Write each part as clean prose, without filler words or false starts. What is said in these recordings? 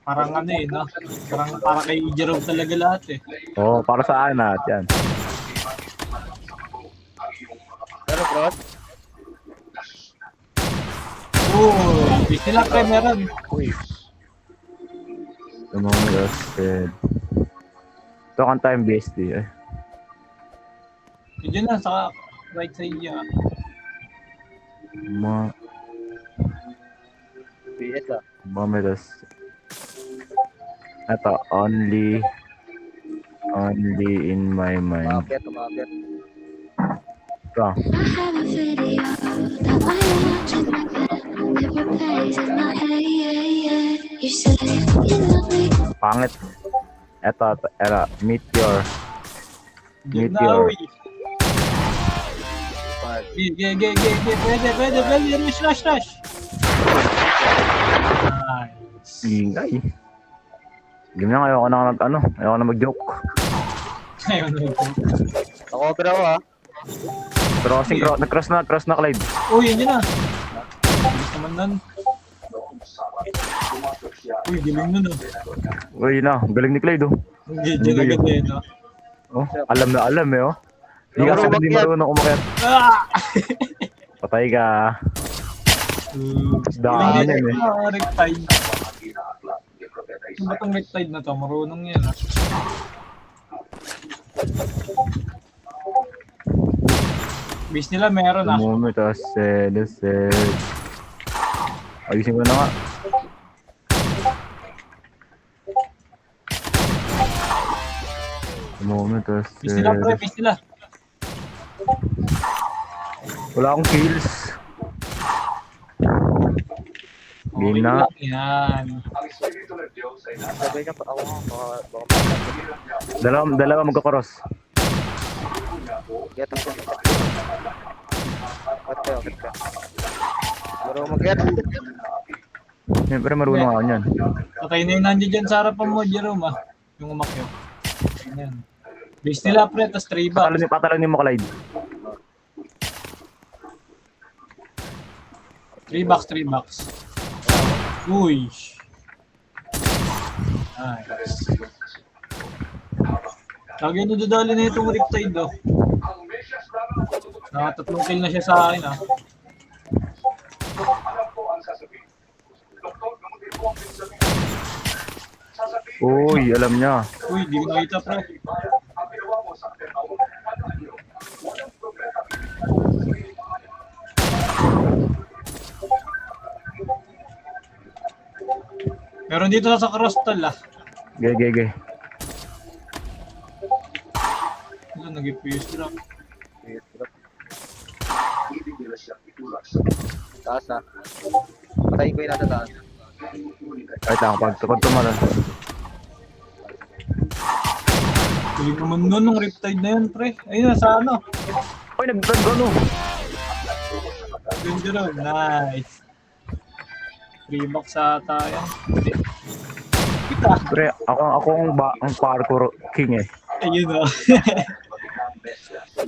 Parang ano eh, no? Parang kay Jerome talaga lahat eh. Oo, para sa akin lahat yan. Pero bro, Uy, sila pre meron. uy. Among Us said. Ito kang time BSD eh. Yun na, sa right side niya. BS ah. Among Us. Ito, only in my mind. Umakyat. Ito. I have a video that I watch in my bed. It replays in my head. You said you love me. Pangit. Ito, Meteor. Yun na, Meteor. uy. Pwede. Rush. Nice. Ingay. Game na, ayoko na mag-joke. Ayun na ito. Nakover ako ah. Crossing, nag-cross na, Clyde. Uy, yun na. Bilis naman nun. Uy, galing nun oh. Uy, na, galing ni Clyde, oh. Diyan agad eh, no? Oh, alam eh, oh. Di ka sa hindi marunong umakyat. Ah! Patay ka. Daan yan eh. Rectide. Ano ba itong rectide na to? Marunong yan ah. Base nila meron ah. Moment, let's ayusin ko na nga. Moment, Base nila pre, base nila. wala akong kills. Game na. Yan. Sabay ka pa ako. Baka Dalawa magkakross. get ako. Akit ka. Bro, mag-get. Siyempre marunong ako niyan. Patay na yung nandiyan dyan sa harapan mo, Jerome ah. Yung umakyat. Yan. Base nila pre, tas 3 ba? Patalanin mo, Clyde. 3 box. Uy. Nice. Lagi nadadali na itong Riptide oh. Nakatatlong kill na siya sa akin ah. Uy, alam niya. Uy, di ko nakita pre. Meron dito sa Crostal ah. Ge. Ano, nag-fuse drop. Taas na. Patayin ko yung nasa taas. Kahit lang, pag tumalan. Galing naman nun ng Riptide na yun pre. Ayun na sa ano. Uy, nag-ano? Ganda ron. Nice. 3 box ata yan. Hindi. Kita. Pre, ako ang parkour king eh. Ayun o.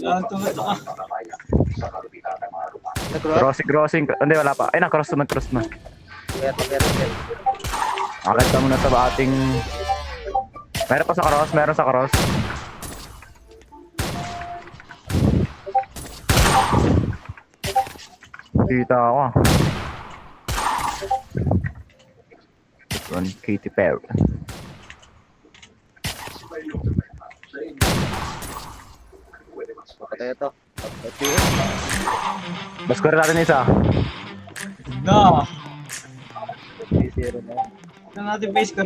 Yan, tunod ah. Nag-cross? Crossing. Hindi, wala pa. Ay, nag-cross na. Get. Akit ka muna sa ating... Meron sa cross. Kita ako ah. Run Katy Perry. Patay ito. Okay. Mas score natin isa. Na. 3-0 na. Ito natin base ko